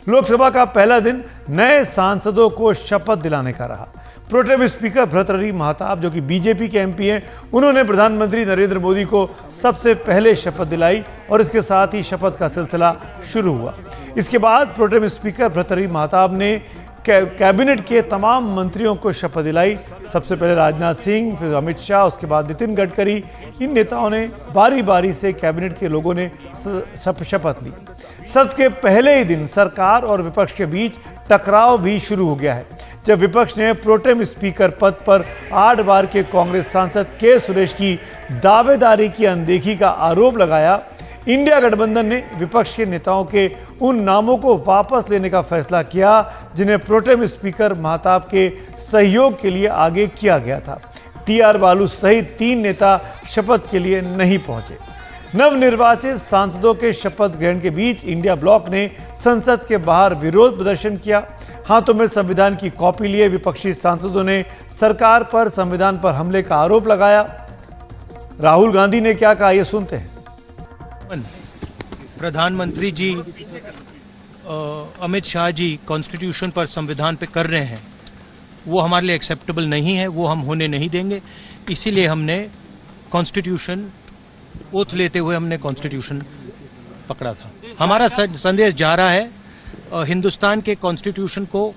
लोकसभा का पहला दिन नए सांसदों को शपथ दिलाने का रहा। प्रोटेम स्पीकर भर्तृहरि महताब, जो कि बीजेपी के एमपी हैं, उन्होंने प्रधानमंत्री नरेंद्र मोदी को सबसे पहले शपथ दिलाई और इसके साथ ही शपथ का सिलसिला शुरू हुआ। इसके बाद प्रोटेम स्पीकर भर्तृहरि महताब ने कैबिनेट के तमाम मंत्रियों को शपथ दिलाई। सबसे पहले राजनाथ सिंह, फिर अमित शाह, उसके बाद नितिन गडकरी। इन नेताओं ने बारी बारी से कैबिनेट के लोगों ने शपथ ली। सत्र के पहले ही दिन सरकार और विपक्ष के बीच टकराव भी शुरू हो गया है, जब विपक्ष ने प्रोटेम स्पीकर पद पर 8 बार के कांग्रेस सांसद के सुरेश की दावेदारी की अनदेखी का आरोप लगाया। इंडिया गठबंधन ने विपक्ष के नेताओं के उन नामों को वापस लेने का फैसला किया जिन्हें प्रोटेम स्पीकर महताब के सहयोग के लिए आगे किया गया था। टीआर बालू सहित 3 नेता शपथ के लिए नहीं पहुंचे। नवनिर्वाचित सांसदों के शपथ ग्रहण के बीच इंडिया ब्लॉक ने संसद के बाहर विरोध प्रदर्शन किया। हाथों में संविधान की कॉपी लिए विपक्षी सांसदों ने सरकार पर संविधान पर हमले का आरोप लगाया। राहुल गांधी ने क्या कहा, ये सुनते हैं। प्रधानमंत्री जी, अमित शाह जी कॉन्स्टिट्यूशन पर, संविधान पे कर रहे हैं, वो हमारे लिए एक्सेप्टेबल नहीं है, वो हम होने नहीं देंगे। इसीलिए हमने कॉन्स्टिट्यूशन, ओथ लेते हुए हमने कॉन्स्टिट्यूशन पकड़ा था। हमारा संदेश जा रहा है, हिंदुस्तान के कॉन्स्टिट्यूशन को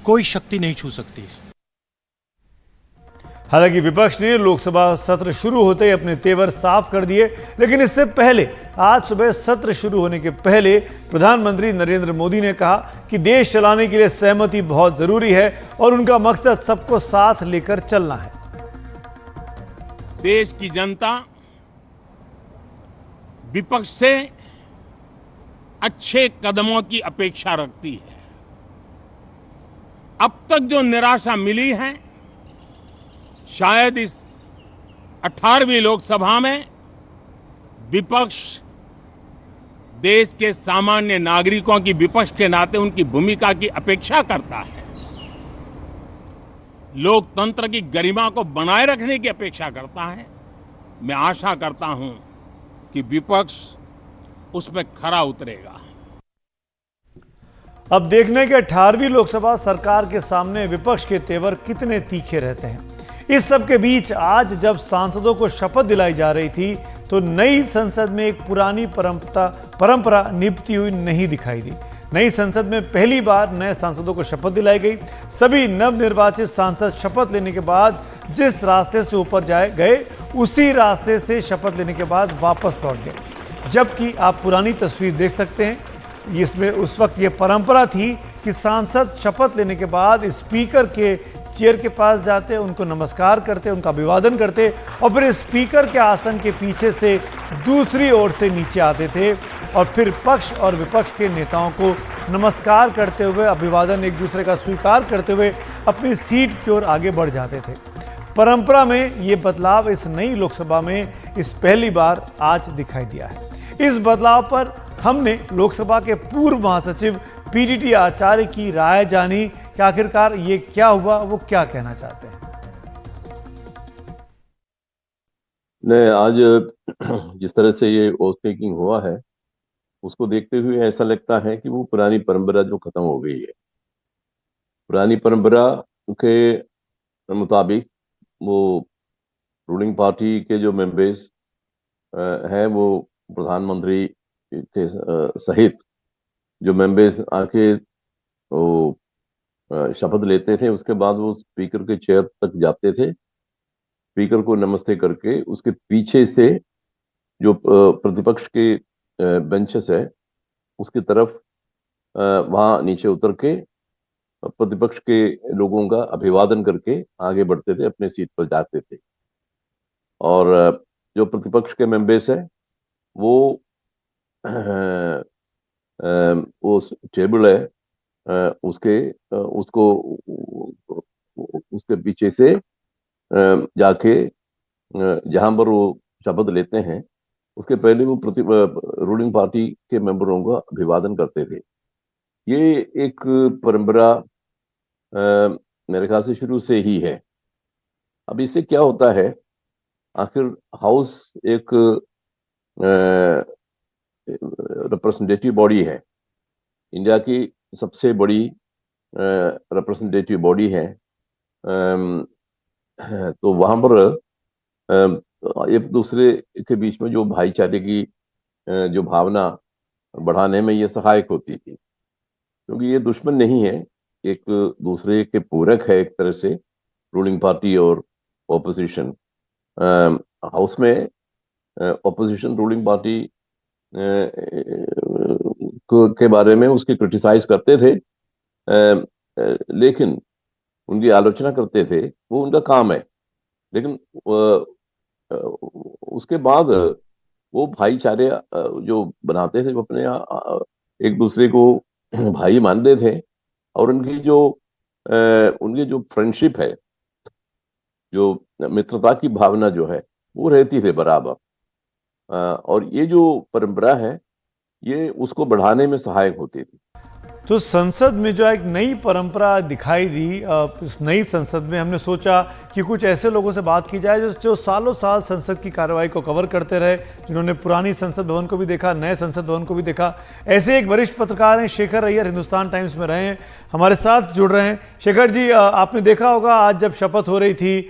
कोई शक्ति नहीं छू सकती है। हालांकि विपक्ष ने लोकसभा सत्र शुरू होते ही अपने तेवर साफ कर दिए, लेकिन इससे पहले आज सुबह सत्र शुरू होने के पहले प्रधानमंत्री नरेंद्र मोदी ने कहा कि देश चलाने के लिए सहमति बहुत जरूरी है और उनका मकसद सबको साथ लेकर चलना है। देश की जनता विपक्ष से अच्छे कदमों की अपेक्षा रखती है। अब तक जो निराशा मिली है, शायद इस 18वीं लोकसभा में विपक्ष देश के सामान्य नागरिकों की विपक्ष के नाते उनकी भूमिका की अपेक्षा करता है, लोकतंत्र की गरिमा को बनाए रखने की अपेक्षा करता है। मैं आशा करता हूं कि विपक्ष उसमें खरा उतरेगा। अब देखने के 18वीं लोकसभा सरकार के सामने विपक्ष के तेवर कितने तीखे रहते हैं। इस सब के बीच आज जब सांसदों को शपथ दिलाई जा रही थी तो नई संसद में एक पुरानी परंपरा निभती हुई नहीं दिखाई दी। नई संसद में पहली बार नए सांसदों को शपथ दिलाई गई। सभी नवनिर्वाचित सांसद शपथ लेने के बाद जिस रास्ते से ऊपर गए उसी रास्ते से शपथ लेने के बाद वापस लौट गए। जबकि आप पुरानी तस्वीर देख सकते हैं, इसमें उस वक्त ये परंपरा थी कि सांसद शपथ लेने के बाद स्पीकर के चेयर के पास जाते, उनको नमस्कार करते, उनका अभिवादन करते और फिर स्पीकर के आसन के पीछे से दूसरी ओर से नीचे आते थे और फिर पक्ष और विपक्ष के नेताओं को नमस्कार करते हुए, अभिवादन एक दूसरे का स्वीकार करते हुए अपनी सीट की ओर आगे बढ़ जाते थे। परंपरा में ये बदलाव इस नई लोकसभा में इस पहली बार आज दिखाई दिया है। इस बदलाव पर हमने लोकसभा के पूर्व महासचिव पीडीटी आचार्य की राय जानी कि आखिरकार ये क्या हुआ, वो क्या कहना चाहते हैं। नहीं, आज जिस तरह से ये ओथ टेकिंग हुआ है उसको देखते हुए ऐसा लगता है कि वो पुरानी परंपरा जो खत्म हो गई है। पुरानी परंपरा के मुताबिक वो रूलिंग पार्टी के जो मेंबर्स हैं वो प्रधानमंत्री के सहित जो मेंबर्स आके वो शपथ लेते थे, उसके बाद वो स्पीकर के चेयर तक जाते थे, स्पीकर को नमस्ते करके उसके पीछे से जो प्रतिपक्ष के बेंचेस है उसकी तरफ वहां नीचे उतर के प्रतिपक्ष के लोगों का अभिवादन करके आगे बढ़ते थे, अपने सीट पर जाते थे। और जो प्रतिपक्ष के मेंबर्स है वो टेबल है उसको उसके पीछे से जाके जहां पर वो शपथ लेते हैं उसके पहले वो रूलिंग पार्टी के मेंबरों का अभिवादन करते थे। ये एक परंपरा मेरे ख्याल से शुरू से ही है। अब इससे क्या होता है, आखिर हाउस एक रिप्रेजेंटेटिव बॉडी है, इंडिया की सबसे बड़ी रिप्रेजेंटेटिव बॉडी है। अम, तो वहां पर एक दूसरे के बीच में जो भाईचारे की जो भावना बढ़ाने में ये सहायक होती थी, क्योंकि ये दुश्मन नहीं है, एक दूसरे के पूरक है एक तरह से, रूलिंग पार्टी और ऑपोजिशन। हाउस में ऑपोजिशन रूलिंग पार्टी के बारे में उसकी क्रिटिसाइज करते थे, लेकिन उनकी आलोचना करते थे, वो उनका काम है। लेकिन उसके बाद वो भाईचारे जो बनाते थे, वो अपने एक दूसरे को भाई मानते थे, और उनकी जो फ्रेंडशिप है, जो मित्रता की भावना जो है, वो रहती थी बराबर। और ये जो परंपरा है, ये उसको बढ़ाने में सहायक होती थी। तो संसद में जो एक नई परंपरा दिखाई दी, इस नई संसद में हमने सोचा कि कुछ ऐसे लोगों से बात की जाए जो सालों साल संसद की कार्रवाई को कवर करते रहे, जिन्होंने पुरानी संसद भवन को भी देखा, नए संसद भवन को भी देखा। ऐसे एक वरिष्ठ पत्रकार हैं शेखर अय्यर, हिंदुस्तान टाइम्स में रहे हैं, हमारे साथ जुड़ रहे हैं। शेखर जी, आपने देखा होगा आज जब शपथ हो रही थी,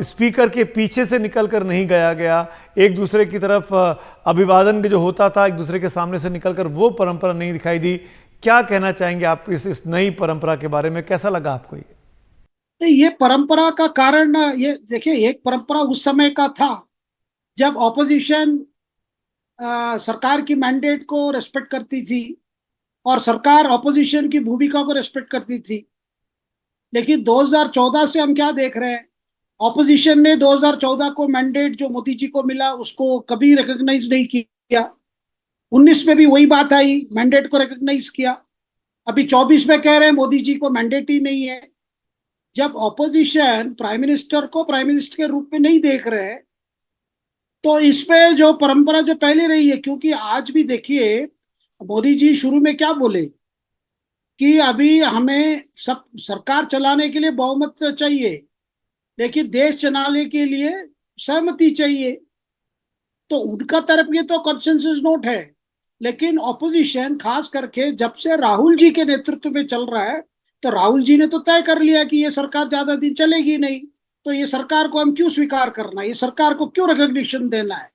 स्पीकर के पीछे से निकलकर नहीं गया, एक दूसरे की तरफ अभिवादन जो होता था एक दूसरे के सामने से निकलकर, वो परंपरा नहीं दिखाई दी। क्या कहना चाहेंगे आप इस नई परंपरा के बारे में? कैसा लगा आपको ये परंपरा का कारण, ये देखिए, एक परंपरा उस समय का था जब ऑपोजिशन सरकार की मैंडेट को रेस्पेक्ट करती थी और सरकार ऑपोजिशन की भूमिका को रेस्पेक्ट करती थी। लेकिन 2014 से हम क्या देख रहे हैं? ऑपोजिशन ने 2014 को मैंडेट जो मोदी जी को मिला उसको कभी रिकॉग्नाइज नहीं किया। 19 में भी वही बात आई, मैंडेट को रिकॉग्नाइज किया। अभी 24 में कह रहे हैं मोदी जी को मैंडेट ही नहीं है। जब ऑपोजिशन प्राइम मिनिस्टर को प्राइम मिनिस्टर के रूप में नहीं देख रहे हैं, तो इसमें जो परंपरा जो पहले रही है, क्योंकि आज भी देखिए मोदी जी शुरू में क्या बोले कि अभी हमें सब सरकार चलाने के लिए बहुमत चाहिए, लेकिन देश चलाने के लिए सहमति चाहिए। तो उनका तरफ ये तो कंसेंसस नोट है। लेकिन ऑपोजिशन खास करके जब से राहुल जी के नेतृत्व में चल रहा है, तो राहुल जी ने तो तय कर लिया कि ये सरकार ज्यादा दिन चलेगी नहीं, तो ये सरकार को हम क्यों स्वीकार करना है, ये सरकार को क्यों रिकॉग्निशन देना है।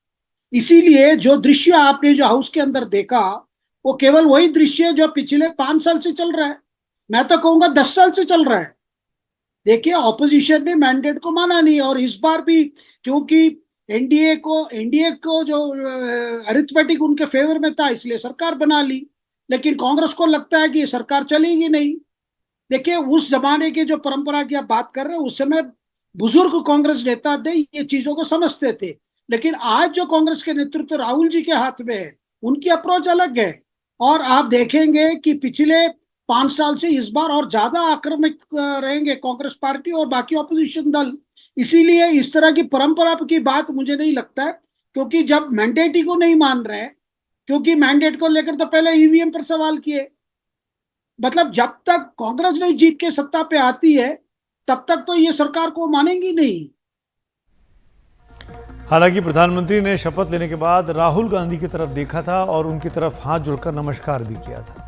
इसीलिए जो दृश्य आपने जो हाउस के अंदर देखा, वो केवल वही दृश्य जो पिछले 5 साल से चल रहा है, मैं तो कहूंगा 10 साल से चल रहा है। देखिए, ऑपोजिशन ने मैंडेट को माना नहीं, और इस बार भी क्योंकि एनडीए को जो अरिथमेटिक उनके फेवर में था, इसलिए सरकार बना ली। लेकिन कांग्रेस को लगता है कि ये सरकार चलेगी नहीं। देखिए, उस जमाने की जो परंपरा की आप बात कर रहे हैं, उस समय बुजुर्ग कांग्रेस नेता थे, ये चीजों को समझते थे। लेकिन आज जो कांग्रेस के नेतृत्व राहुल जी के हाथ में है, उनकी अप्रोच अलग है। और आप देखेंगे कि पिछले 5 साल से इस बार और ज्यादा आक्रामक रहेंगे कांग्रेस पार्टी और बाकी ऑपोजिशन दल। इसीलिए इस तरह की परंपरा की बात मुझे नहीं लगता है, क्योंकि जब मैंडेट ही को नहीं मान रहे हैं, क्योंकि मैंडेट को लेकर तो पहले ईवीएम पर सवाल किए, मतलब जब तक कांग्रेस नहीं जीत के सत्ता पे आती है, तब तक तो ये सरकार को मानेंगी नहीं। हालांकि प्रधानमंत्री ने शपथ लेने के बाद राहुल गांधी की तरफ देखा था और उनकी तरफ हाथ जोड़कर नमस्कार भी किया था।